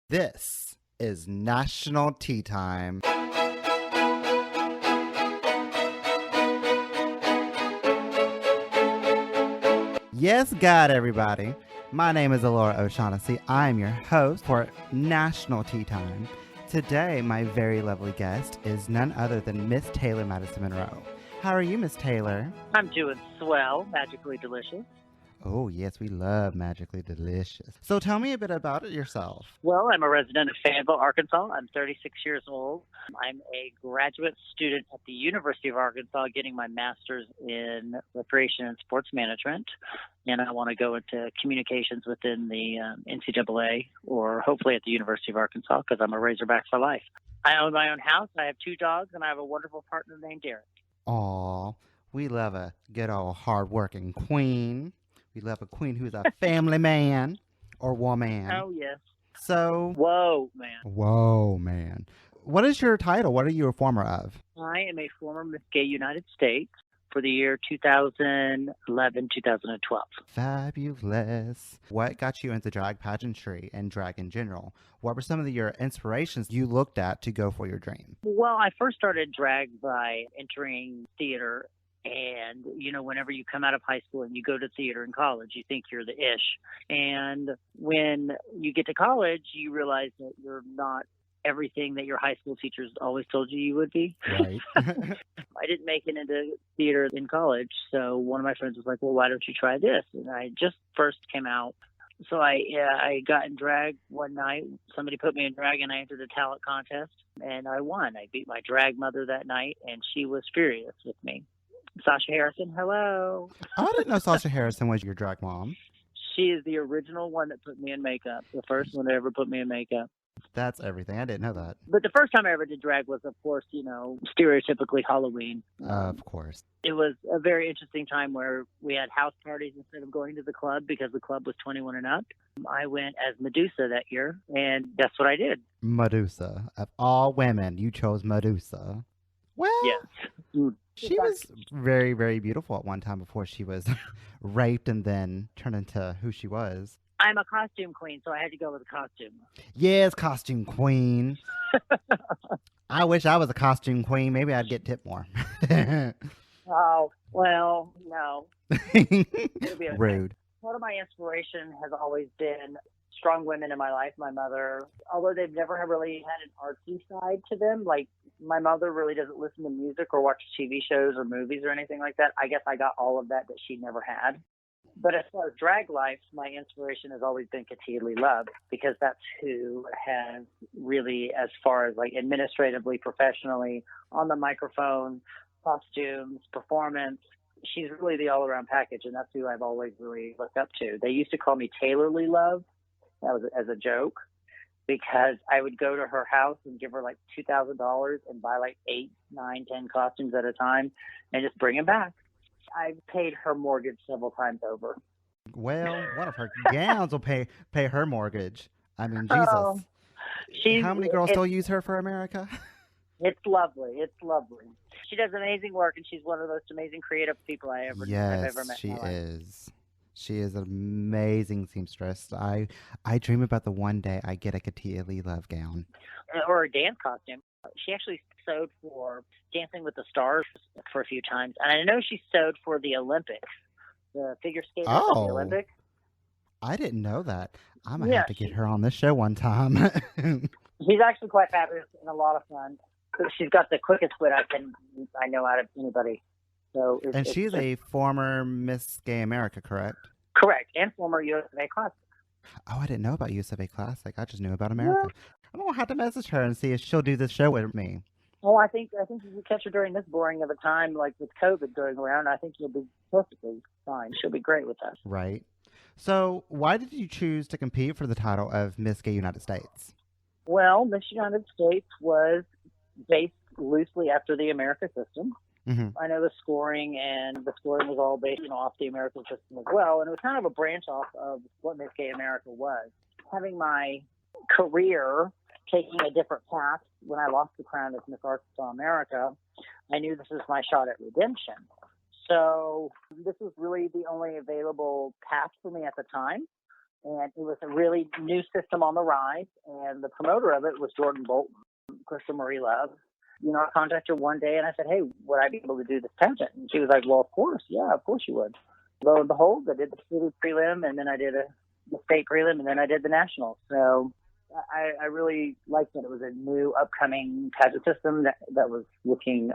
This is National Tea Time. Yes, God, everybody. My name is Alora O'Shaughnessy. I am your host for National Tea Time. Today, my very lovely guest is none other than Miss Taylor Madison Monroe. How are you, Miss Taylor? I'm doing swell, magically delicious. Oh, yes, we love Magically Delicious. So tell me a bit about it yourself. Well, I'm a resident of Fayetteville, Arkansas. I'm 36 years old. I'm a graduate student at the University of Arkansas getting my master's in recreation and sports management. And I want to go into communications within the NCAA or hopefully at the University of Arkansas because I'm a Razorback for life. I own my own house. I have 2 dogs, and I have a wonderful partner named Derek. Aw, we love a good old hard-working queen. We love a queen who's a family man or woman. Oh, yes. So, Whoa, man. whoa, man. What is your title? What are you a former of? I am a former Miss Gay United States for the year 2011-2012. Fabulous. What got you into drag pageantry and drag in general? What were some of your inspirations you looked at to go for your dream? Well, I first started drag by entering theater. And, you know, whenever you come out of high school and you go to theater in college, you think you're the ish. And when you get to college, you realize that you're not everything that your high school teachers always told you would be. Right. I didn't make it into theater in college. So one of my friends was like, well, why don't you try this? And I just first came out. So I got in drag one night. Somebody put me in drag and I entered a talent contest and I won. I beat my drag mother that night and she was furious with me. Sasha Harrison, hello. I didn't know Sasha Harrison was your drag mom. She is the original one that put me in makeup, the first one that ever put me in makeup. That's everything. I didn't know that. But the first time I ever did drag was, of course, you know, stereotypically Halloween. Of course. It was a very interesting time where we had house parties instead of going to the club because the club was 21 and up. I went as Medusa that year, and that's what I did. Medusa. Of all women, you chose Medusa. Well, Yes. she was very, very beautiful at one time before she was raped and then turned into who she was. I'm a costume queen, so I had to go with a costume. Yes, costume queen. I wish I was a costume queen. Maybe I'd get tipped more. Oh, well, no. It'll be okay. Rude. Part of my inspiration has always been strong women in my life. My mother, although they've never really had an artsy side to them, like my mother really doesn't listen to music or watch TV shows or movies or anything like that. I guess I got all of that she never had. But as far as drag life, my inspiration has always been Katia Lee Love because that's who has really, as far as like administratively, professionally, on the microphone, costumes, performance, she's really the all-around package, and that's who I've always really looked up to. They used to call me Taylor Lee Love. That was as a joke because I would go to her house and give her like $2,000 and buy like 8, 9, 10 costumes at a time and just bring them back. I paid her mortgage several times over. Well, one of her gowns will pay her mortgage. I mean, Jesus. Oh, How many girls still use her for America? It's lovely. It's lovely. She does amazing work, and she's one of the most amazing creative people I've ever met. Yes, in she my life. is. She is an amazing seamstress. I dream about the one day I get a Katia Lee Love gown. Or a dance costume. She actually sewed for Dancing with the Stars for a few times. And I know she sewed for the Olympics, the figure skaters at the Olympics. I didn't know that. I'm going to have to get her on this show one time. She's actually quite fabulous and a lot of fun. She's got the quickest wit I know out of anybody. So and she's a former Miss Gay America, correct? Correct, and former USofA Classic. Oh, I didn't know about USofA Classic. I just knew about America. Yeah. I'm gonna have to message her and see if she'll do this show with me. Oh, I think if you catch her during this boring of a time, like with COVID going around, I think you'll be perfectly fine. She'll be great with us. Right. So, why did you choose to compete for the title of Miss Gay United States? Well, Miss United States was based loosely after the America system. Mm-hmm. I know the scoring was all based off the American system as well, and it was kind of a branch off of what Miss Gay America was. Having my career taking a different path when I lost the crown as Miss Arkansas America, I knew this was my shot at redemption. So this was really the only available path for me at the time. And it was a really new system on the rise. And the promoter of it was Jordan Bolton, Crystal Marie Love. I contacted her one day and I said, hey, would I be able to do this pageant? And she was like, well, of course. Yeah, of course you would. Lo and behold, I did the city prelim, and then I did the state prelim, and then I did the national. So I really liked that it was a new upcoming pageant system that was looking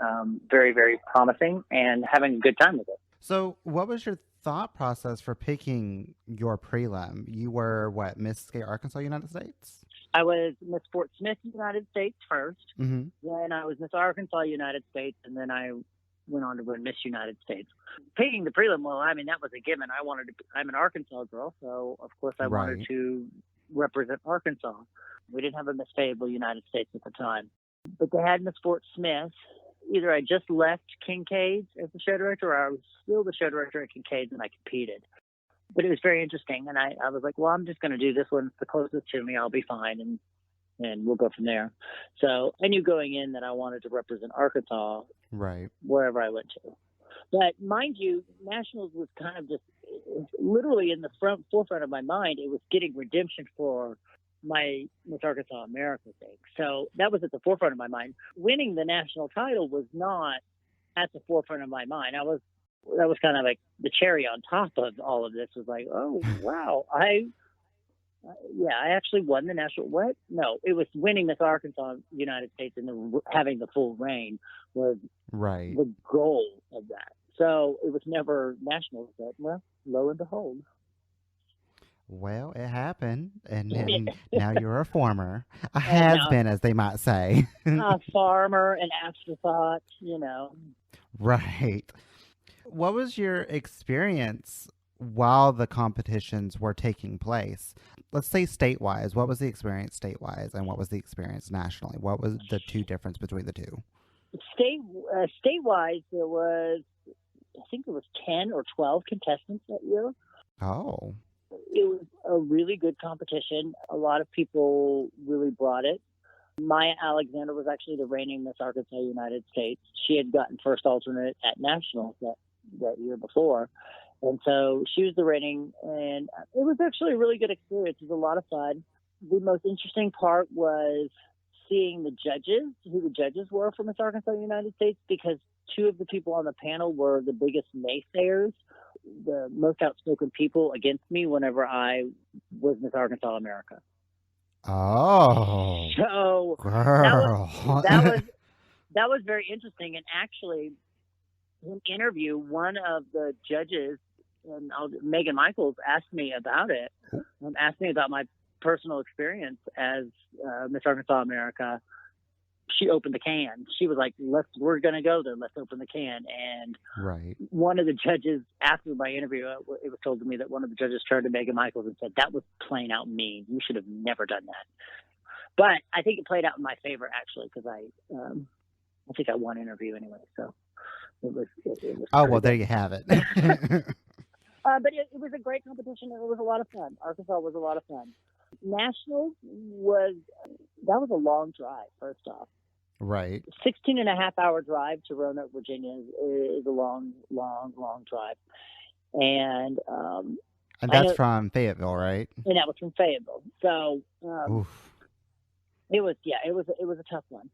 very, very promising and having a good time with it. So what was your thought process for picking your prelim? You were what, Miss Gay Arkansas United States? I was Miss Fort Smith United States first. Mm-hmm. Then I was Miss Arkansas United States, and then I went on to win Miss United States. Picking the prelim, well, I mean, that was a given. I'm an Arkansas girl, so of course I wanted to represent Arkansas. We didn't have a Miss Fayetteville United States at the time, but they had Miss Fort Smith. Either I just left Kincaid's as the show director, or I was still the show director at Kincaid's and I competed. But it was very interesting, and I was like, well, I'm just going to do this one. It's the closest to me. I'll be fine, and we'll go from there. So I knew going in that I wanted to represent Arkansas wherever I went to. But mind you, Nationals was kind of just literally in the forefront of my mind. It was getting redemption for my Miss Arkansas America thing. So that was at the forefront of my mind. Winning the national title was not at the forefront of my mind. That was kind of like the cherry on top of all of this. Was like, oh, wow, I actually won the national. What? No, it was winning Miss Arkansas United States and having the full reign was the goal of that. So it was never nationals, but well, lo and behold. Well, it happened, and then now you're a former, a has-been, as they might say. A farmer, an afterthought, Right. What was your experience while the competitions were taking place? Let's say state-wise. What was the experience state-wise, and what was the experience nationally? What was the two difference between the two? State-wise, there was, I think there was 10 or 12 contestants that year. Oh. It was a really good competition. A lot of people really brought it. Maya Alexander was actually the reigning Miss Arkansas United States. She had gotten first alternate at nationals that year before. And so she was the reigning, and it was actually a really good experience. It was a lot of fun. The most interesting part was seeing the judges, who the judges were for Miss Arkansas United States, because two of the people on the panel were the biggest naysayers, the most outspoken people against me whenever I was Miss Arkansas America. Oh. So girl. that was very interesting. And actually, in an interview, one of the judges, Megan Michaels, asked me about it. Asked me about my personal experience as Miss Arkansas America. She opened the can. She was like, we're going to go there. Let's open the can. And one of the judges, after my interview, it was told to me that one of the judges turned to Megan Michaels and said, that was plain out mean. You should have never done that. But I think it played out in my favor, actually, because I think I won interview anyway. So it was oh, well, there you have it. But it was a great competition, and it was a lot of fun. Arkansas was a lot of fun. Nationals was a long drive, first off. Right. 16-and-a-half-hour drive to Roanoke, Virginia is a long, long, long drive. And that's from Fayetteville, right? And that was from Fayetteville. So it was a tough one.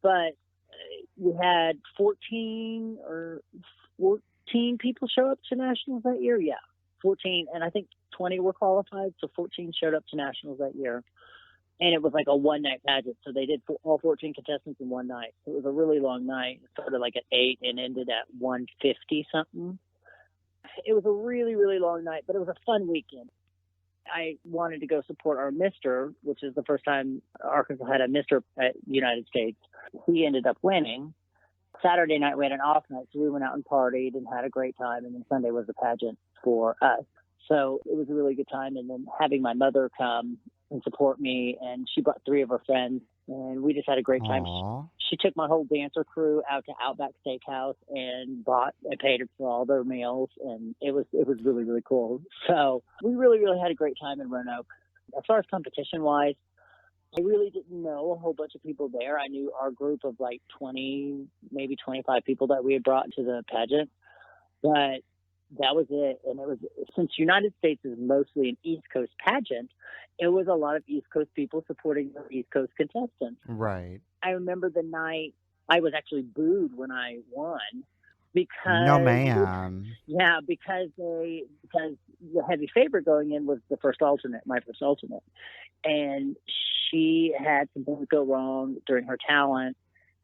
But we had 14 people show up to nationals that year. Yeah, 14, and I think 20 were qualified, so 14 showed up to nationals that year. And it was like a one-night pageant, so they did all 14 contestants in one night. So it was a really long night. It started like at 8 and ended at 1:50-something. It was a really, really long night, but it was a fun weekend. I wanted to go support our Mister, which is the first time Arkansas had a Mister at United States. He ended up winning. Saturday night we had an off night, so we went out and partied and had a great time. And then Sunday was the pageant for us. So it was a really good time. And then having my mother come and support me, and she brought 3 of her friends, and we just had a great time. She took my whole dancer crew out to Outback Steakhouse and paid for all their meals, and it was really, really cool. So we really, really had a great time in Roanoke. As far as competition wise, I really didn't know a whole bunch of people there. I knew our group of like 20, maybe 25 people that we had brought to the pageant, but That was it. And it was, since United States is mostly an East Coast pageant, it was a lot of East Coast people supporting the East Coast contestants. Right. I remember the night I was actually booed when I won No, because, ma'am. yeah, because the heavy favorite going in was the first alternate, my first alternate. And she had some things go wrong during her talent.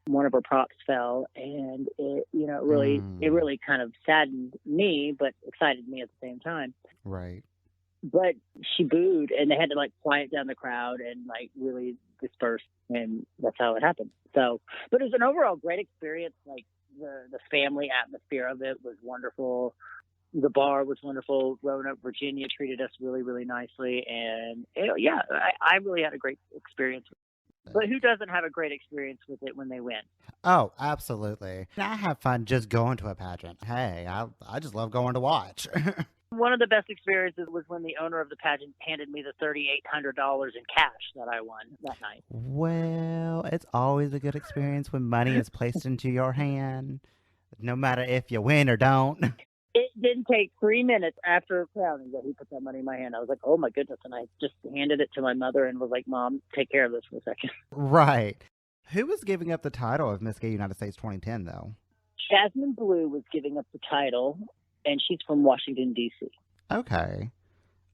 One of her props fell, and it really kind of saddened me, but excited me at the same time. Right. But she booed, and they had to like quiet down the crowd and like really disperse, and that's how it happened. So, but it was an overall great experience. Like the family atmosphere of it was wonderful. The bar was wonderful. Roanoke, Virginia treated us really, really nicely, and I really had a great experience. But who doesn't have a great experience with it when they win? Oh, absolutely. I have fun just going to a pageant. Hey, I just love going to watch. One of the best experiences was when the owner of the pageant handed me the $3,800 in cash that I won that night. Well, it's always a good experience when money is placed into your hand, no matter if you win or don't. It didn't take 3 minutes after crowning that he put that money in my hand. I was like, oh my goodness. And I just handed it to my mother and was like, Mom, take care of this for a second. Right. Who was giving up the title of Miss Gay United States 2010, though? Jasmine Blue was giving up the title, and she's from Washington, D.C. Okay.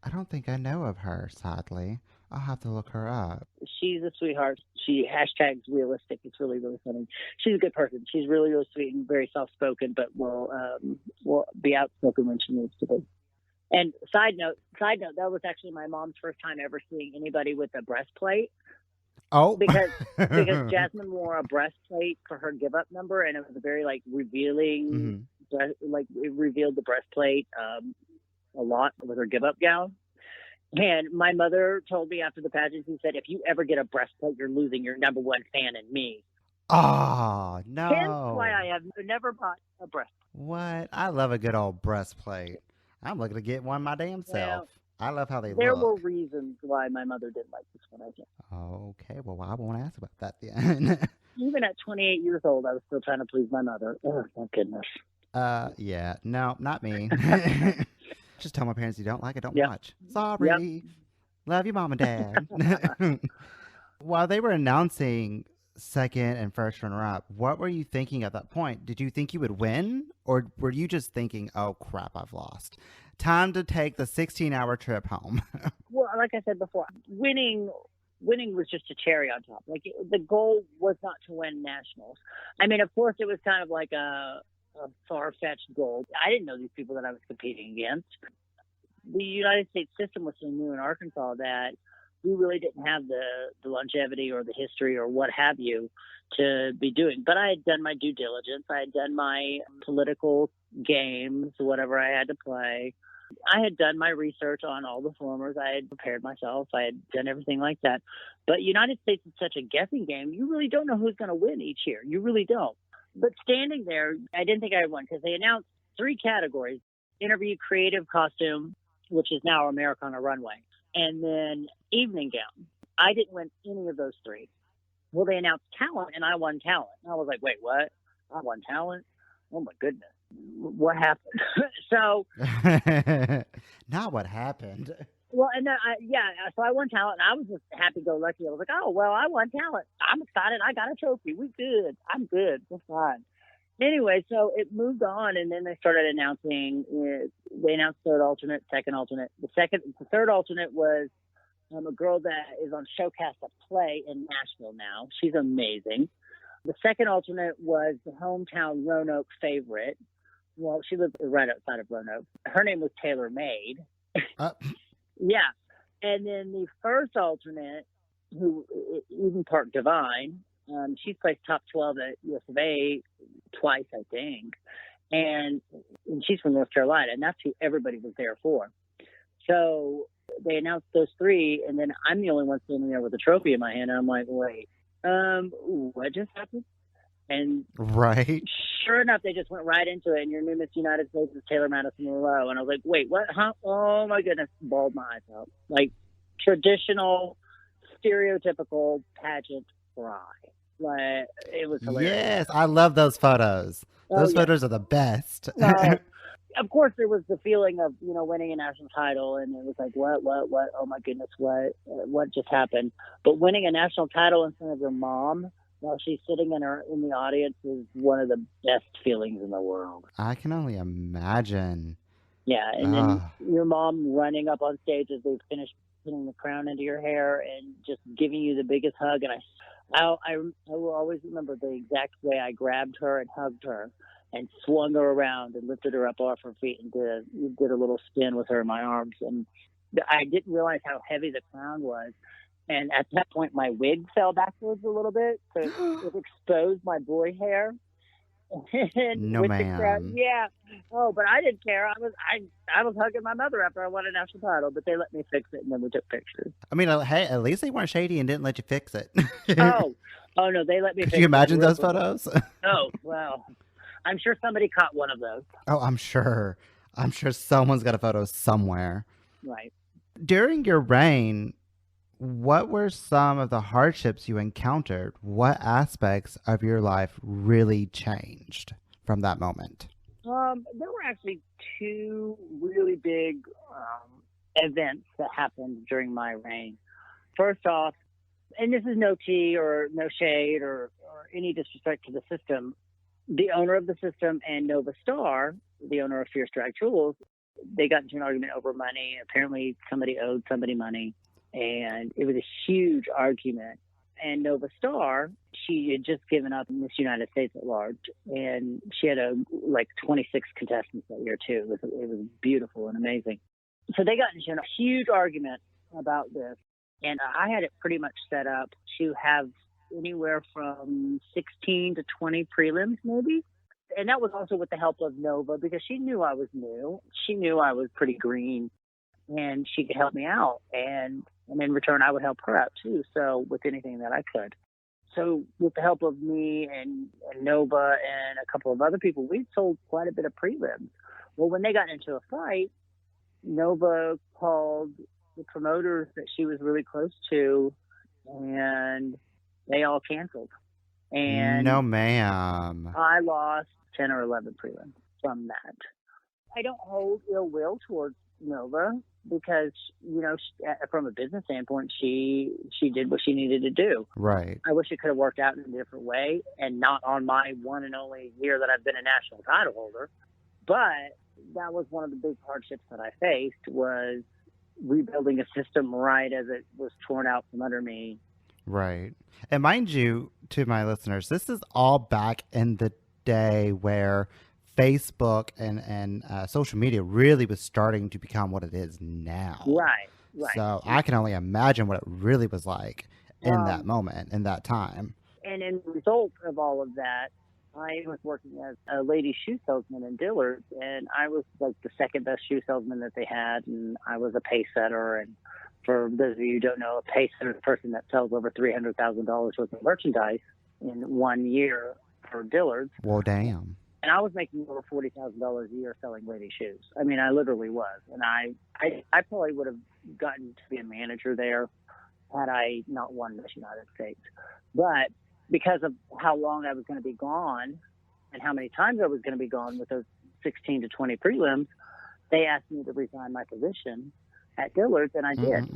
I don't think I know of her, sadly. I'll have to look her up. She's a sweetheart. She hashtags realistic. It's really, really funny. She's a good person. She's really, really sweet and very soft-spoken, but will be outspoken when she needs to be. And side note, that was actually my mom's first time ever seeing anybody with a breastplate. Oh, because Jasmine wore a breastplate for her give up number, and it was a very like revealing, like it revealed the breastplate a lot with her give up gown. And my mother told me after the pageant, she said, if you ever get a breastplate, you're losing your number one fan in me. Oh, no. Hence why I have never bought a breastplate. What? I love a good old breastplate. I'm looking to get one my damn self. I love how they look. There were reasons why my mother didn't like this one, I think. Okay, well, I won't ask about that then. Even at 28 years old, I was still trying to please my mother. Oh, thank goodness. Yeah. No, not me. Just tell my parents you don't like it, don't watch. Sorry. Yep. Love you, Mom and Dad. While they were announcing second and first runner-up, what were you thinking at that point? Did you think you would win? Or were you just thinking, oh, crap, I've lost? Time to take the 16-hour trip home. Well, like I said before, winning was just a cherry on top. Like the goal was not to win nationals. I mean, of course, it was kind of like a far-fetched goal. I didn't know these people that I was competing against. The United States system was so new in Arkansas that we really didn't have the longevity or the history or what have you to be doing. But I had done my due diligence. I had done my political games, whatever I had to play. I had done my research on all the formers. I had prepared myself. I had done everything like that. But United States is such a guessing game. You really don't know who's going to win each year. You really don't. But standing there, I didn't think I had won because they announced 3 categories: interview, creative, costume, which is now Americana Runway, and then evening gown. I didn't win any of those 3. Well, they announced talent, and I won talent. And I was like, wait, what? I won talent? Oh, my goodness. What happened? So. Not what happened. Well, and then so I won talent, and I was just happy-go-lucky. I was like, oh, well, I won talent. I'm excited. I got a trophy. We good. I'm good. We're fine. Anyway, so it moved on, and then they started announcing. They announced third alternate, second alternate. The third alternate was a girl that is on Showcast a play in Nashville now. She's amazing. The second alternate was the hometown Roanoke favorite. Well, she lived right outside of Roanoke. Her name was Taylor Made. Yeah. And then the first alternate, who Eden Park Divine, she's placed top 12 at USofA twice, I think. And she's from North Carolina, and that's who everybody was there for. So they announced those 3, and then I'm the only one standing there with a trophy in my hand. And I'm like, wait, what just happened? And right. Sure enough, they just went right into it. And your new Miss United States is Taylor Madison Monroe. And I was like, wait, what? Huh? Oh, my goodness. Bawled my eyes out. Like traditional, stereotypical pageant cry. Like, it was hilarious. Yes, I love those photos. Those photos are the best. of course, there was the feeling of, winning a national title, and it was like, what? Oh my goodness, what just happened? But winning a national title in front of your mom while she's sitting in the audience is one of the best feelings in the world. I can only imagine. Yeah, and then your mom running up on stage as they finish putting the crown into your hair and just giving you the biggest hug. And I will always remember the exact way I grabbed her and hugged her and swung her around and lifted her up off her feet and did a little spin with her in my arms. And I didn't realize how heavy the crown was. And at that point, my wig fell backwards a little bit, so it exposed my boy hair. No, ma'am. Yeah. Oh, but I didn't care. I was hugging my mother after I won a national title, but they let me fix it, and then we took pictures. I mean, hey, at least they weren't shady and didn't let you fix it. Oh no, they let me. Could you imagine those photos? Oh well, I'm sure somebody caught one of those. Oh, I'm sure. I'm sure someone's got a photo somewhere. Right. During your reign, what were some of the hardships you encountered? What aspects of your life really changed from that moment? There were actually two really big events that happened during my reign. First off, and this is no tea or no shade or any disrespect to the system, the owner of the system and Nova Star, the owner of Fierce Drag Tools, they got into an argument over money. Apparently somebody owed somebody money, and it was a huge argument. And Nova Star, she had just given up Miss United States at large, and she had 26 contestants that year too. It was beautiful and amazing. So they got into a huge argument about this, and I had it pretty much set up to have anywhere from 16 to 20 prelims maybe. And that was also with the help of Nova, because she knew I was new. She knew I was pretty green, and she could help me out. And in return, I would help her out too. So with anything that I could. So with the help of me and Nova and a couple of other people, we sold quite a bit of prelims. Well, when they got into a fight, Nova called the promoters that she was really close to, and they all canceled. And no, ma'am. I lost 10 or 11 prelims from that. I don't hold ill will towards Nova because, from a business standpoint, she did what she needed to do. Right. I wish it could have worked out in a different way and not on my one and only year that I've been a national title holder. But that was one of the big hardships that I faced, was rebuilding a system right as it was torn out from under me. Right. And mind you, to my listeners, this is all back in the day where Facebook and social media really was starting to become what it is now. Right. So I can only imagine what it really was like in that moment, in that time. And in the result of all of that, I was working as a lady shoe salesman in Dillard's, and I was like the second best shoe salesman that they had, and I was a pace setter. And for those of you who don't know, a pace setter is a person that sells over $300,000 worth of merchandise in 1 year for Dillard's. Well, damn. And I was making over $40,000 a year selling lady shoes. I mean, I literally was. And I probably would have gotten to be a manager there had I not won Miss United States. But because of how long I was going to be gone and how many times I was going to be gone with those 16 to 20 prelims, they asked me to resign my position at Dillard's, and I did.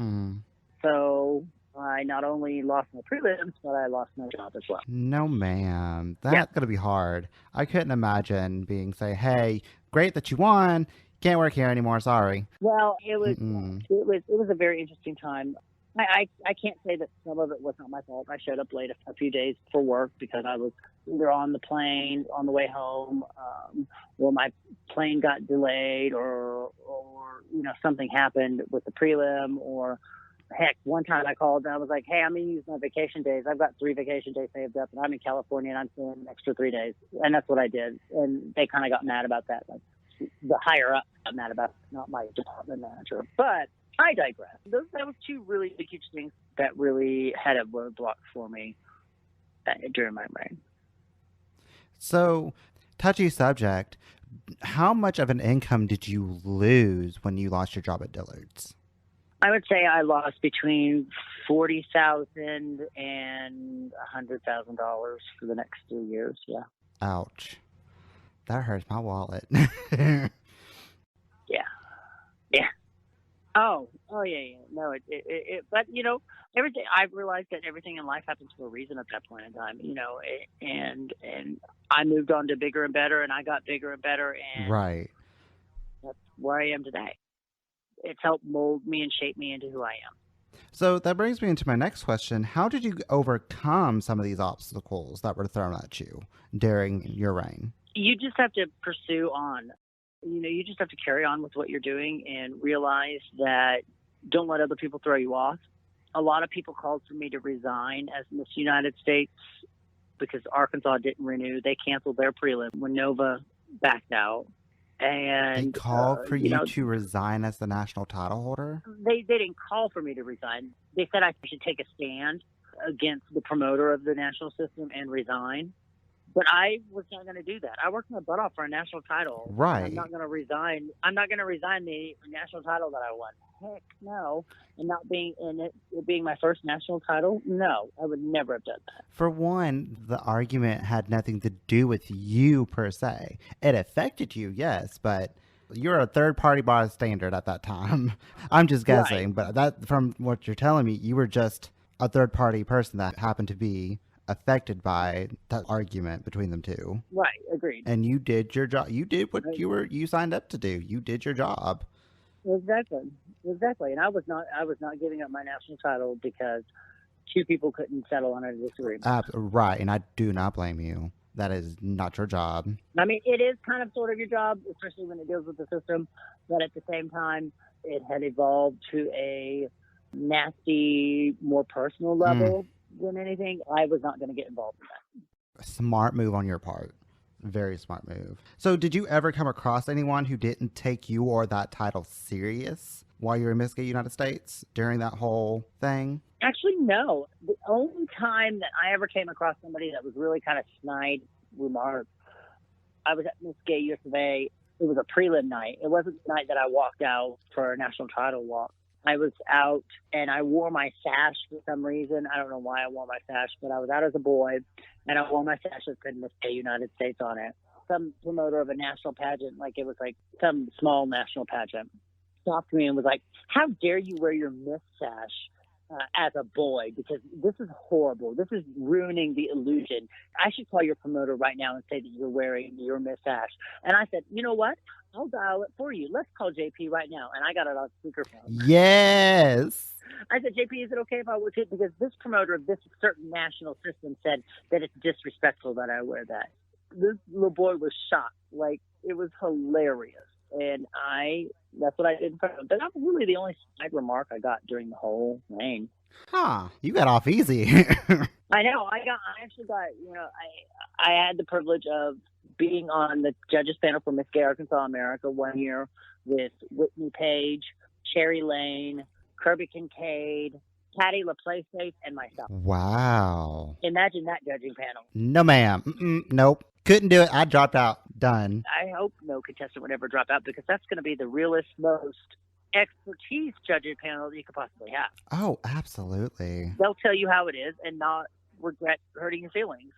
So I not only lost my prelims, but I lost my job as well. No, ma'am. That's going to be hard. I couldn't imagine being say, hey, great that you won. Can't work here anymore. Sorry. Well, it was a very interesting time. I can't say that some of it was not my fault. I showed up late a few days for work because I was either on the plane on the way home, or my plane got delayed, or something happened with the prelim, or heck, one time I called and I was like, hey, I'm going to use my vacation days. I've got 3 vacation days saved up, and I'm in California, and I'm staying an extra 3 days. And that's what I did. And they kind of got mad about that. Like, the higher up got mad about it, not my department manager. But I digress. That was 2 really huge things that really had a roadblock for me during my reign. So, touchy subject, how much of an income did you lose when you lost your job at Dillard's? I would say I lost between $40,000 and $100,000 for the next 3 years. Yeah. Ouch. That hurts my wallet. Oh, yeah, yeah. No, but everything. I've realized that everything in life happens for a reason at that point in time. And I moved on to bigger and better, and I got bigger and better, and Right. that's where I am today. It's helped mold me and shape me into who I am. So that brings me into my next question. How did you overcome some of these obstacles that were thrown at you during your reign? You just have to pursue on. You just have to carry on with what you're doing and realize that don't let other people throw you off. A lot of people called for me to resign as Miss United States because Arkansas didn't renew. They canceled their prelim when Nova backed out. They And, called for you to resign as the national title holder? they didn't call for me to resign. They said I should take a stand against the promoter of the national system and resign. But I was not going to do that. I worked my butt off for a national title. Right. I'm not going to resign. I'm not going to resign the national title that I won. Heck no. And not being in it being my first national title, no, I would never have done that. For one, the argument had nothing to do with you per se. It affected you, yes, but you're a third party bystander at that time. I'm just guessing, but that from what you're telling me, you were just a third party person that happened to be affected by that argument between them two. Right, agreed. And you did your job. You did what you signed up to do. You did your job. Exactly. And I was not giving up my national title because two people couldn't settle on a disagreement. Right, and I do not blame you. That is not your job. I mean, it is kind of sort of your job, especially when it deals with the system, but at the same time, it had evolved to a nasty, more personal level than anything. I was not going to get involved in that. Smart move on your part. Very smart move. So did you ever come across anyone who didn't take you or that title serious while you were Miss Gay United States during that whole thing? Actually, no. The only time that I ever came across somebody that was really kind of snide remarks, I was at Miss Gay USofA. It was a prelim night. It wasn't the night that I walked out for a national title walk. I was out and I wore my sash for some reason. I don't know why I wore my sash, but I was out as a boy and I wore my sash that said Miss Gay United States on it. Some promoter of a national pageant, like it was like some small national pageant, stopped me and was like, "How dare you wear your Miss sash as a boy? Because this is horrible. This is ruining the illusion. I should call your promoter right now and say that you're wearing your Miss sash." And I said, "You know what? I'll dial it for you. Let's call JP right now." And I got it on speakerphone. Yes. I said, "JP, is it okay if I wear it? Because this promoter of this certain national system said that it's disrespectful that I wear that." This little boy was shocked. Like, it was hilarious. And that's what I did in front of him. But that was really the only side remark I got during the whole reign. Huh. You got off easy. I know. I actually got, I had the privilege of being on the judges panel for Miss Gay Arkansas America one year with Whitney Page, Cherry Lane, Kirby Kincaid, Patty LaPlace, and myself. Wow. Imagine that judging panel. No, ma'am. Nope. Couldn't do it. I dropped out. Done. I hope no contestant would ever drop out because that's going to be the realest, most expertise judging panel that you could possibly have. Oh, absolutely. They'll tell you how it is and not regret hurting your feelings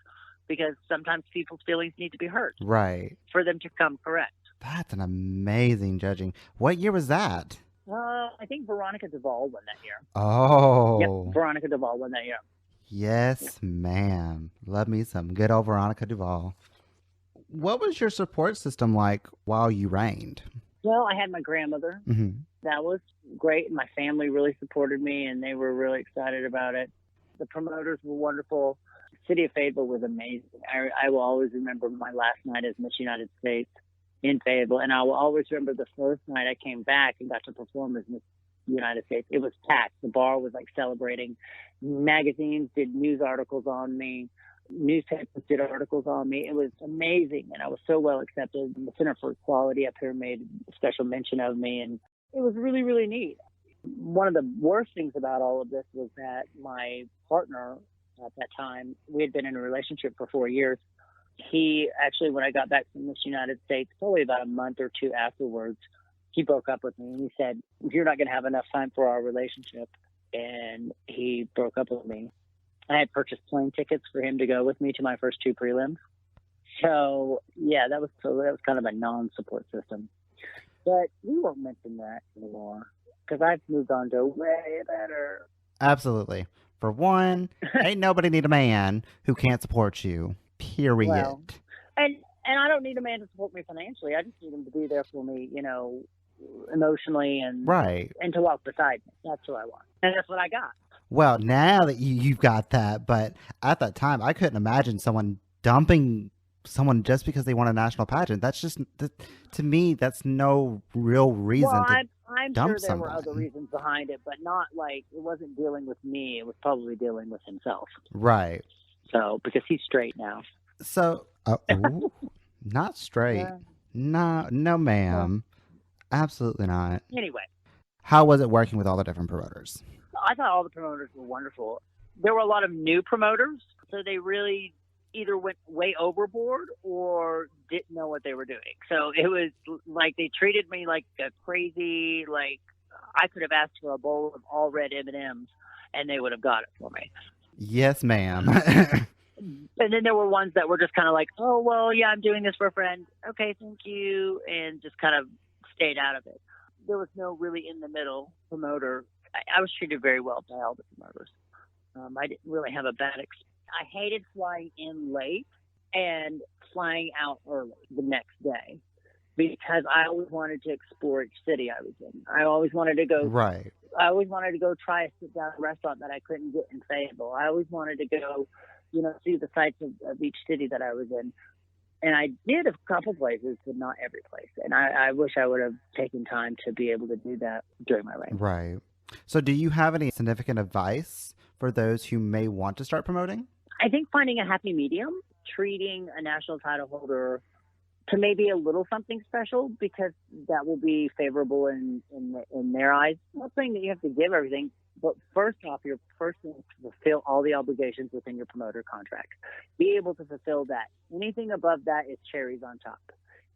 because sometimes people's feelings need to be hurt. Right. For them to come correct. That's an amazing judging. What year was that? I think Veronica Duvall won that year. Oh. Yep, Veronica Duvall won that year. Yes, ma'am. Love me some good old Veronica Duvall. What was your support system like while you reigned? Well, I had my grandmother. Mm-hmm. That was great. My family really supported me, and they were really excited about it. The promoters were wonderful. City of Fayetteville was amazing. I will always remember my last night as Miss United States in Fayetteville, and I will always remember the first night I came back and got to perform as Miss United States. It was packed. The bar was like celebrating. Magazines did news articles on me. Newspapers did articles on me. It was amazing, and I was so well accepted. The Center for Equality up here made a special mention of me, and it was really, really neat. One of the worst things about all of this was that my partner at that time, we had been in a relationship for 4 years. He actually, when I got back from Miss United States, probably about a month or two afterwards, he broke up with me, and he said, "You're not going to have enough time for our relationship." And he broke up with me. I had purchased plane tickets for him to go with me to my first two prelims. So, yeah, that was kind of a non-support system. But we won't mention that anymore. because I've moved on to way better. Absolutely. For one, ain't nobody need a man who can't support you. Period. Well, and I don't need a man to support me financially. I just need him to be there for me, emotionally and Right. and to walk beside me. That's what I want, and that's what I got. Well, now that you've got that, but at that time, I couldn't imagine someone dumping someone just because they won a national pageant. That's just, to me, that's no real reason Well, to I'm dump sure there were someone. other reasons behind it, but not like it wasn't dealing with me. It was probably dealing with himself. Right. So because he's straight now. So, ooh, not straight. No, ma'am. Absolutely not. Anyway, How was it working with all the different promoters? I thought all the promoters were wonderful. There were a lot of new promoters, so they really either went way overboard or didn't know what they were doing. So it was like they treated me like a crazy, like I could have asked for a bowl of all red M&Ms and they would have got it for me. Yes, ma'am. And then there were ones that were just kind of like, oh, well, yeah, I'm doing this for a friend. Okay, thank you. And just kind of stayed out of it. There was no really in the middle promoter. I was treated very well by all the promoters. I didn't really have a bad experience. I hated flying in late and flying out early the next day because I always wanted to explore each city I was in. I always wanted to go. Right. I always wanted to go try a sit-down restaurant that I couldn't get in Fayetteville. I always wanted to go, see the sights of each city that I was in. And I did a couple places, but not every place. And I wish I would have taken time to be able to do that during my reign. Right. So do you have any significant advice for those who may want to start promoting? I think finding a happy medium, treating a national title holder to maybe a little something special because that will be favorable in their eyes. I'm not saying that you have to give everything, but first off, your first thing is to fulfill all the obligations within your promoter contract. Be able to fulfill that. Anything above that is cherries on top.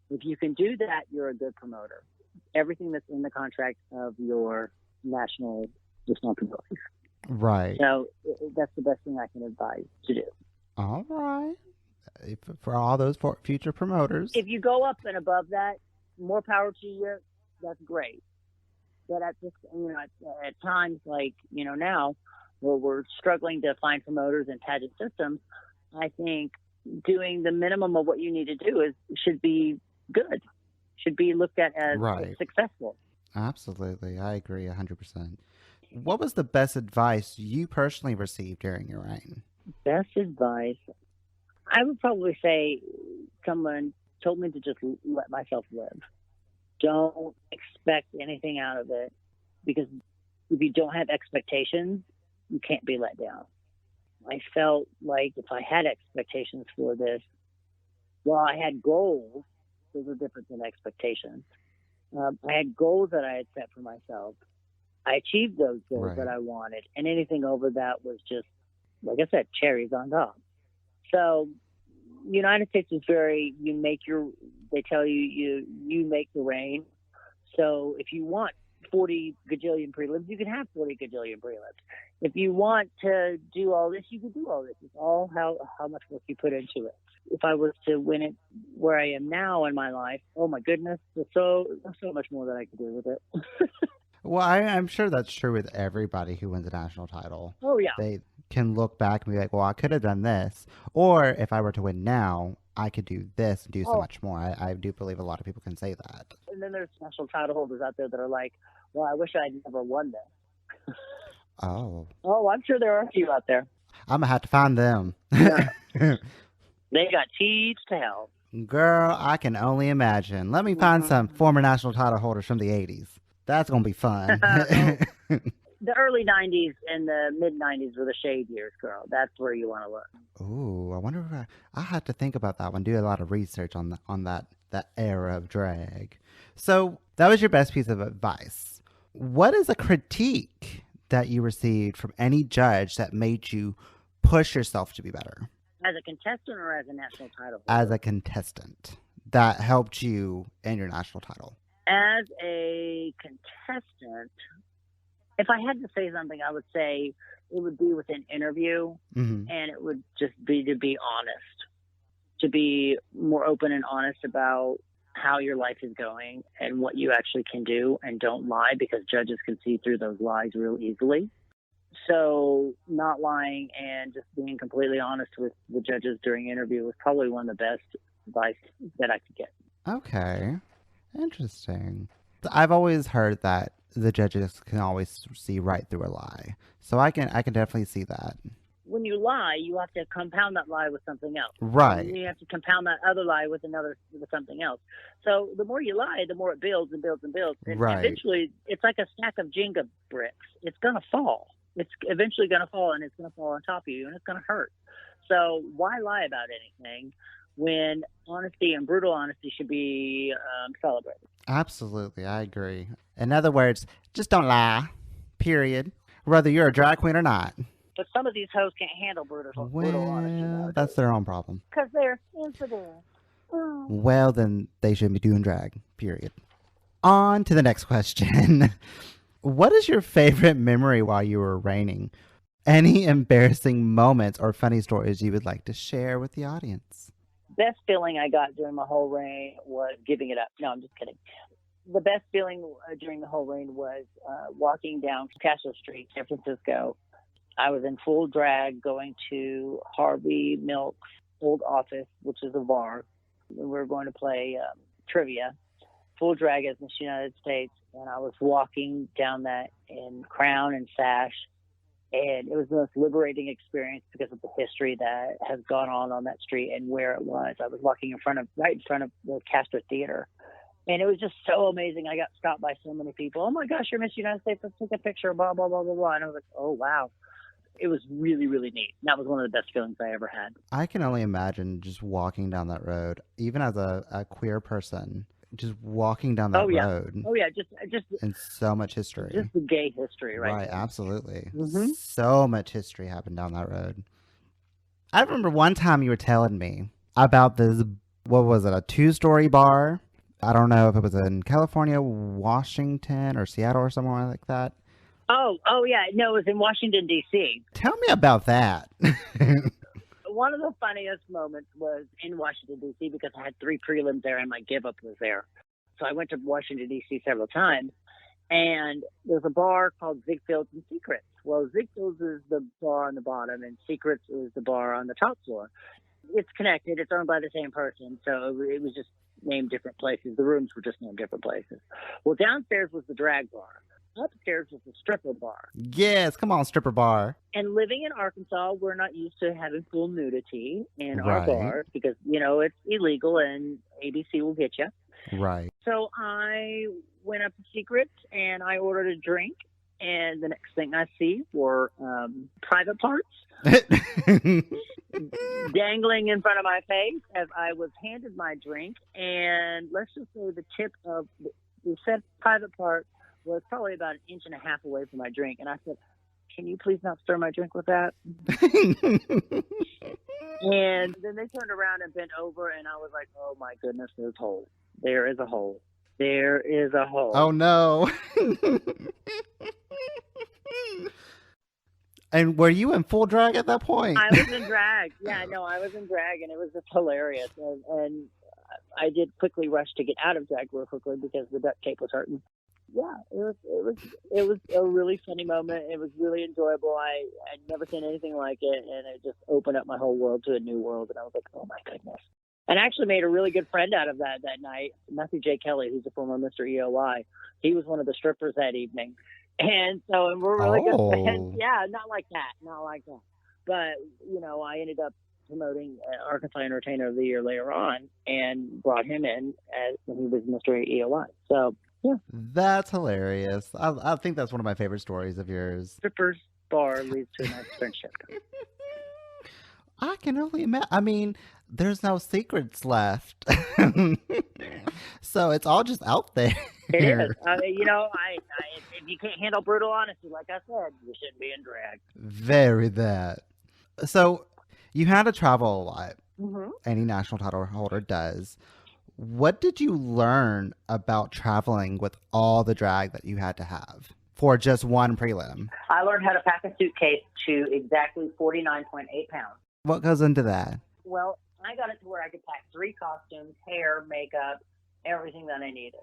If you can do that, you're a good promoter. Everything that's in the contract of your national responsibilities. Right. So that's the best thing I can advise to do. All right. For all those future promoters. If you go up and above that, more power to you. That's great. But at this, at times like now, where we're struggling to find promoters in pageant systems, I think doing the minimum of what you need to do should be good. Should be looked at as successful. Absolutely, I agree 100%. What was the best advice you personally received during your reign? Best advice, I would probably say someone told me to just let myself live. Don't expect anything out of it, because if you don't have expectations, you can't be let down. I felt like if I had expectations for this, well, I had goals. Those are different than expectations. I had goals that I had set for myself. I achieved those goals that I wanted, and anything over that was just, like I said, cherries on top. So, United States is very, they tell you make the reign. So if you want 40 gajillion prelims, you can have 40 gajillion prelims. If you want to do all this, you can do all this. It's all how much work you put into it. If I was to win it where I am now in my life, oh my goodness, there's so much more that I could do with it. Well, I'm sure that's true with everybody who wins a national title. Oh, yeah. They can look back and be like, well, I could have done this. Or if I were to win now, I could do this and do so much more. I do believe a lot of people can say that. And then there's national title holders out there that are like, well, I wish I'd never won this. Oh, I'm sure there are a few out there. I'm going to have to find them. Yeah. They got teeth to hell. Girl, I can only imagine. Let me find some former national title holders from the 80s. That's going to be fun. The early 90s and the mid 90s were the shade years, girl. That's where you want to look. Ooh, I wonder if I have to think about that one. Do a lot of research on that era of drag. So that was your best piece of advice. What is a critique that you received from any judge that made you push yourself to be better? As a contestant or as a national title holder? As a contestant that helped you in your national title. As a contestant, if I had to say something, I would say it would be with an interview, and it would just be to be honest, to be more open and honest about how your life is going and what you actually can do, and don't lie, because judges can see through those lies real easily. So not lying and just being completely honest with the judges during interview was probably one of the best advice that I could get. Okay. Interesting. I've always heard that the judges can always see right through a lie. So I can definitely see that. When you lie, you have to compound that lie with something else. Right. And you have to compound that other lie with something else. So the more you lie, the more it builds and builds and builds. And Right. eventually, it's like a stack of Jenga bricks. It's going to fall. It's eventually going to fall, and it's going to fall on top of you, and it's going to hurt. So why lie about anything when honesty and brutal honesty should be celebrated? Absolutely. I agree. In other words, just don't lie. Period. Whether you're a drag queen or not. But some of these hoes can't handle brutal honesty. Well, that's their own problem. Because they're infidel. Well, then they shouldn't be doing drag. Period. On to the next question. What is your favorite memory while you were reigning? Any embarrassing moments or funny stories you would like to share with the audience? Best feeling I got during my whole reign was giving it up. No, I'm just kidding. The best feeling during the whole reign was walking down Castro Street, San Francisco. I was in full drag going to Harvey Milk's old office, which is a bar. We were going to play trivia, full drag as Miss United States. And I was walking down that in crown and sash. And it was the most liberating experience because of the history that has gone on that street and where it was. I was walking right in front of the Castro Theater. And it was just so amazing. I got stopped by so many people. Oh my gosh, you're Miss United States. Let's take a picture, blah, blah, blah, blah, blah. And I was like, oh, wow. It was really, really neat. That was one of the best feelings I ever had. I can only imagine just walking down that road, even as a queer person, just walking down that road. Oh, yeah. Just and so much history. Just the gay history, right? Right, absolutely. Mm-hmm. So much history happened down that road. I remember one time you were telling me about this, what was it, a 2-story bar? I don't know if it was in California, Washington, or Seattle or somewhere like that. Oh, yeah. No, it was in Washington, D.C. Tell me about that. One of the funniest moments was in Washington, D.C. because I had 3 prelims there and my give-up was there. So I went to Washington, D.C. several times. And there's a bar called Ziegfeld's and Secrets. Well, Ziegfeld's is the bar on the bottom and Secrets is the bar on the top floor. It's connected. It's owned by the same person. So it was just named different places. The rooms were just named different places. Well, downstairs was the drag bar. Upstairs was the stripper bar. Yes, come on, stripper bar. And living in Arkansas, we're not used to having full nudity in our bars because, it's illegal and ABC will get you. Right. So I went up to Secrets and I ordered a drink. And the next thing I see were private parts dangling in front of my face as I was handed my drink. And let's just say the tip of the said private part was probably about 1.5 inches away from my drink. And I said, can you please not stir my drink with that? And then they turned around and bent over, and I was like, oh, my goodness, there's a hole. There is a hole. There is a hole. Oh, no. And were you in full drag at that point? I was in drag. Yeah, no, I was in drag, and it was just hilarious. And I did quickly rush to get out of drag real quickly because the duct tape was hurting. Yeah, it was a really funny moment. It was really enjoyable. I'd never seen anything like it, and it just opened up my whole world to a new world. And I was like, oh my goodness! And I actually made a really good friend out of that night. Matthew J. Kelly, who's a former Mr. EOI, he was one of the strippers that evening, and we're really good friends. Yeah, not like that. But I ended up promoting Arkansas Entertainer of the Year later on, and brought him in as when he was Mr. EOI. So. Yeah. That's hilarious. I think that's one of my favorite stories of yours. Strippers bar leads to a nice friendship. I can only imagine. I mean, there's no secrets left. So it's all just out there. It is. If you can't handle brutal honesty, like I said, you shouldn't be in drag. Very that. So you had to travel a lot. Mm-hmm. Any national title holder does. What did you learn about traveling with all the drag that you had to have for just one prelim? I learned how to pack a suitcase to exactly 49.8 pounds. What goes into that? Well, I got it to where I could pack 3 costumes, hair, makeup, everything that I needed.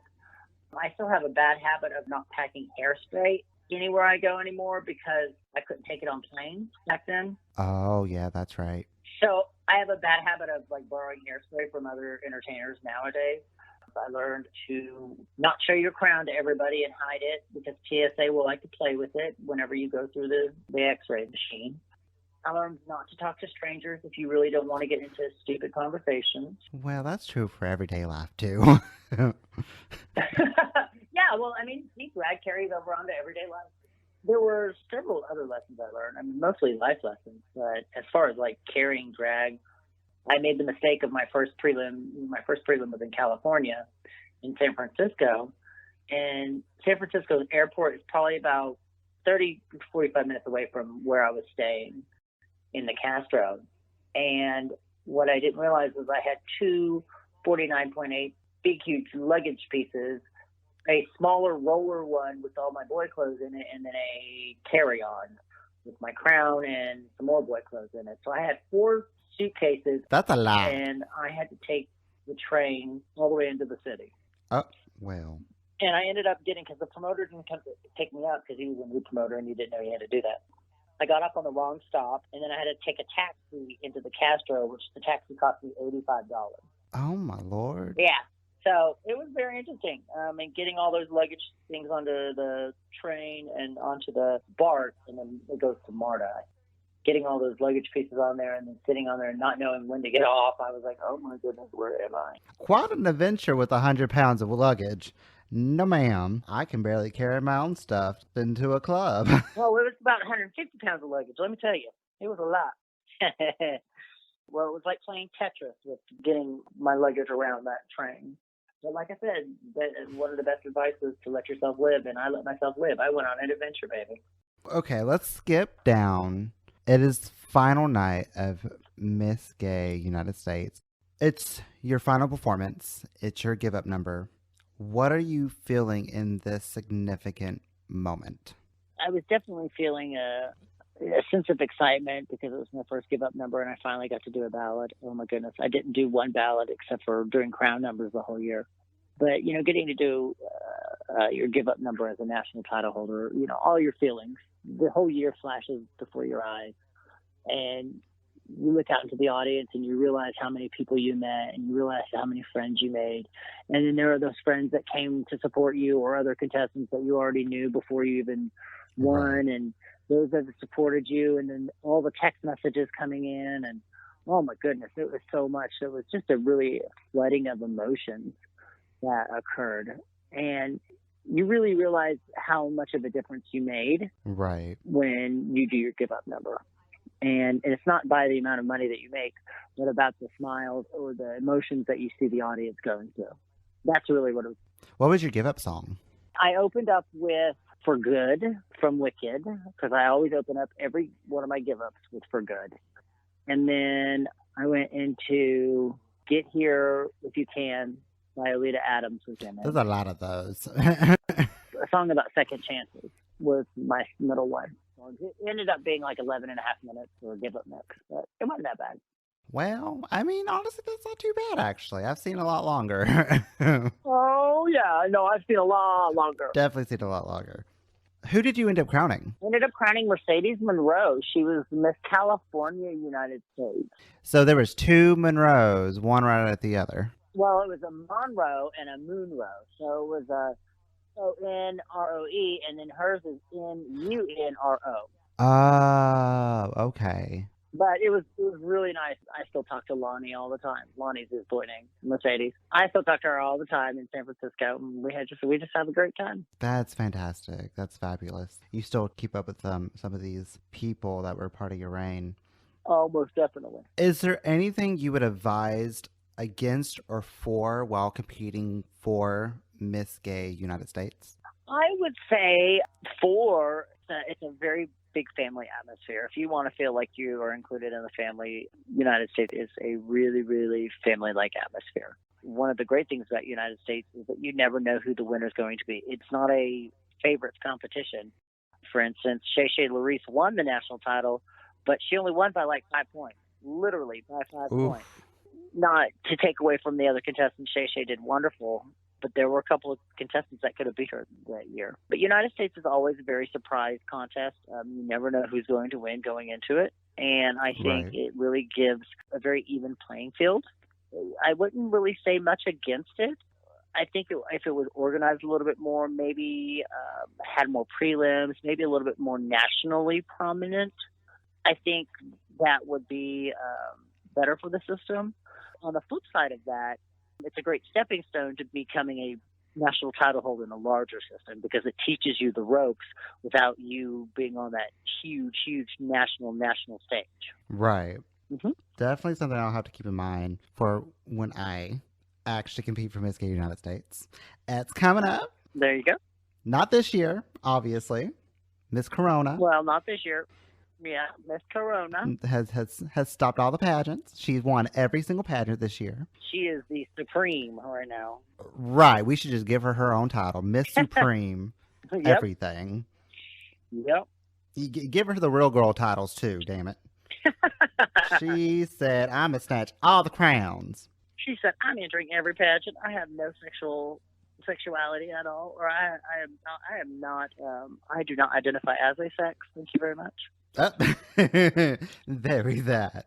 I still have a bad habit of not packing hairspray anywhere I go anymore because I couldn't take it on planes back then. Oh, yeah, that's right. So I have a bad habit of like borrowing hairspray from other entertainers nowadays. I learned to not show your crown to everybody and hide it because TSA will like to play with it whenever you go through the x-ray machine. I learned not to talk to strangers if you really don't want to get into stupid conversations. Well, that's true for everyday life, too. Yeah, well, I mean, drag carries over onto everyday life. There were several other lessons I learned. I mean, mostly life lessons. But as far as like carrying drag, I made the mistake of my first prelim. My first prelim was in California, in San Francisco. And San Francisco's airport is probably about 30 to 45 minutes away from where I was staying in the Castro. And what I didn't realize was I had two 49.8 big, huge luggage pieces, a smaller roller one with all my boy clothes in it, and then a carry-on with my crown and some more boy clothes in it. So I had 4 suitcases. That's a lot. And I had to take the train all the way into the city. Oh, well. And I ended up getting, because the promoter didn't come to take me out because he was a new promoter and he didn't know he had to do that. I got up on the wrong stop, and then I had to take a taxi into the Castro, which the taxi cost me $85. Oh, my Lord. Yeah. So it was very interesting. And getting all those luggage things onto the train and onto the BART, and then it goes to MARTA. Getting all those luggage pieces on there and then sitting on there and not knowing when to get off, I was like, oh my goodness, where am I? Quite an adventure with 100 pounds of luggage. No, ma'am. I can barely carry my own stuff into a club. Well, it was about 150 pounds of luggage, let me tell you. It was a lot. Well, it was like playing Tetris with getting my luggage around that train. But like I said, one of the best advice is to let yourself live, and I let myself live. I went on an adventure, baby. Okay, let's skip down. It is final night of Miss Gay United States. It's your final performance. It's your give-up number. What are you feeling in this significant moment? I was definitely feeling a sense of excitement because it was my first give-up number, and I finally got to do a ballad. Oh, my goodness. I didn't do one ballad except for during crown numbers the whole year. But, getting to do your give-up number as a national title holder, all your feelings, the whole year flashes before your eyes. And you look out into the audience and you realize how many people you met and you realize how many friends you made. And then there are those friends that came to support you or other contestants that you already knew before you even won. Right. And those that supported you, and then all the text messages coming in, and oh my goodness, it was so much. It was just a really flooding of emotions that occurred. And you really realize how much of a difference you made right when you do your give up number. And it's not by the amount of money that you make, but about the smiles or the emotions that you see the audience going through. That's really what it was. What was your give up song? I opened up with For Good from Wicked, because I always open up every one of my give ups with For Good. And then I went into Get Here If You Can by Alita Adams was in it. There's a lot of those. A song about second chances was my middle one. It ended up being like 11 and a half minutes for a give-up mix, but it wasn't that bad. Well, I mean, honestly, that's not too bad, actually. I've seen a lot longer. Oh, yeah. No, I've seen a lot longer. Definitely seen a lot longer. Who did you end up crowning? I ended up crowning Madison Monroe. She was Miss California, United States. So there was 2 Monroes, one right at the other. Well, it was a Monroe and a Moonroe. So it was a O-N-R-O-E, and then hers is N-U-N-R-O. Oh, okay. But it was really nice. I still talk to Lonnie all the time. Lonnie's his boy name, Mercedes. I still talk to her all the time in San Francisco. And we just have a great time. That's fantastic. That's fabulous. You still keep up with some of these people that were part of your reign. Oh, most definitely. Is there anything you would advise against or for while competing for Miss Gay United States? I would say for, it's a very big family atmosphere. If you want to feel like you are included in the family, United States is a really, really family-like atmosphere. One of the great things about United States is that you never know who the winner is going to be. It's not a favorites competition. For instance, Shay Larice won the national title, but she only won by like 5 points, literally by 5 points. not to take away from the other contestants, Shay did wonderful, but there were a couple of contestants that could have beat her that year. But United States is always a very surprise contest. You never know who's going to win going into it. And I think it really gives a very even playing field. I wouldn't really say much against it. I think if it was organized a little bit more, maybe had more prelims, maybe a little bit more nationally prominent, I think that would be better for the system. On the flip side of that, it's a great stepping stone to becoming a national title holder in a larger system, because it teaches you the ropes without you being on that huge national stage. Right. Mm-hmm. Definitely something I'll have to keep in mind for when I actually compete for Miss Gay United States. It's coming up. There you go. Not this year, obviously. Miss Corona. Well, not this year. Yeah, Miss Corona has stopped all the pageants. She's won every single pageant this year. She is the supreme right now. Right. We should just give her own title, Miss Supreme. Yep. Everything. Yep. You give her the real girl titles too. Damn it. She said, "I'm gonna snatch all the crowns." She said, "I'm entering every pageant. I have no sexuality at all, or I do not identify as a sex. Thank you very much." Very that.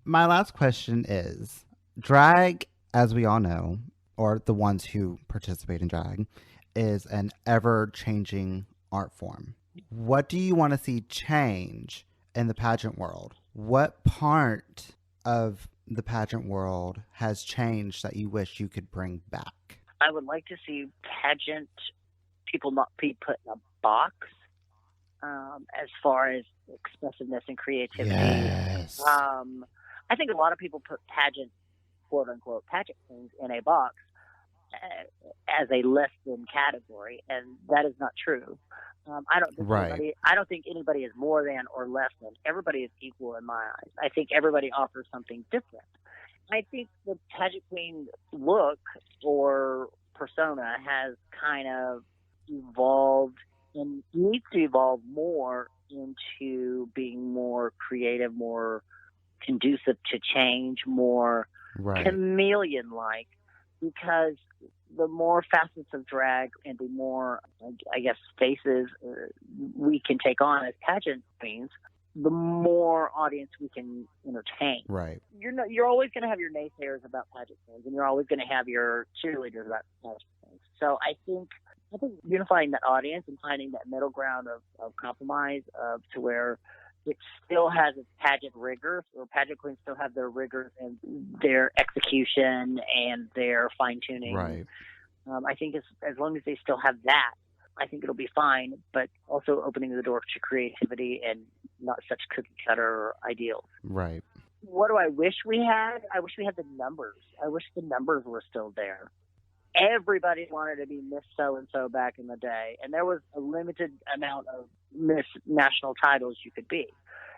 My last question is, drag, as we all know, or the ones who participate in drag, is an ever-changing art form. What do you want to see change in the pageant world? What part of the pageant world has changed that you wish you could bring back? I would like to see pageant people not be put in a box. As far as expressiveness and creativity. Yes. I think a lot of people put pageant, quote unquote, pageant queens in a box as a less than category, and that is not true. I don't think anybody is more than or less than. Everybody is equal in my eyes. I think everybody offers something different. I think the pageant queen look or persona has kind of evolved and needs to evolve more into being more creative, more conducive to change, more chameleon-like, because the more facets of drag and the more, I guess, faces we can take on as pageant queens, the more audience we can entertain. Right. You're always going to have your naysayers about pageant queens, and you're always going to have your cheerleaders about pageant queens. So I think unifying that audience and finding that middle ground of compromise to where it still has its pageant rigors, or pageant queens still have their rigors and their execution and their fine-tuning. Right. I think as long as they still have that, I think it'll be fine, but also opening the door to creativity and not such cookie-cutter ideals. Right. What do I wish we had? I wish we had the numbers. I wish the numbers were still there. Everybody wanted to be Miss So-and-so back in the day, and there was a limited amount of Miss National titles you could be.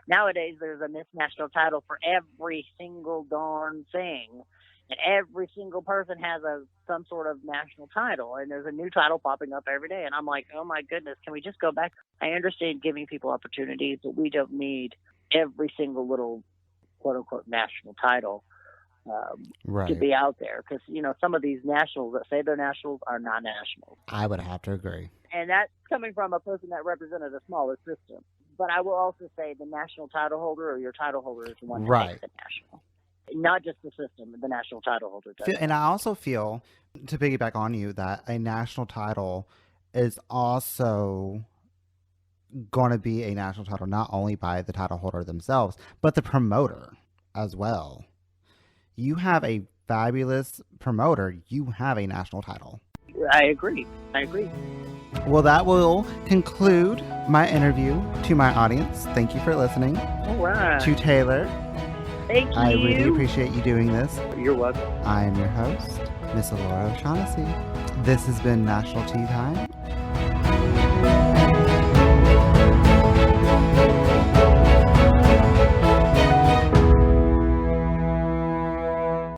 Nowadays, there's a Miss National title for every single darn thing, and every single person has some sort of national title, and there's a new title popping up every day, and I'm like, oh my goodness, can we just go back? I understand giving people opportunities, but we don't need every single little quote-unquote national title to be out there, because some of these nationals that say they're nationals are not nationals. I would have to agree, and that's coming from a person that represented a smaller system. But I will also say the national title holder, or your title holder, is the one that makes the national, not just the system. The national title holder does. And I also feel, to piggyback on you, that a national title is also going to be a national title not only by the title holder themselves, but the promoter as well. You have a fabulous promoter. You have a national title. I agree. Well, that will conclude my interview to my audience. Thank you for listening. All right. To Taylor. Thank you. I really appreciate you doing this. You're welcome. I am your host, Miss Laura O'Shaughnessy. This has been National Tea Time.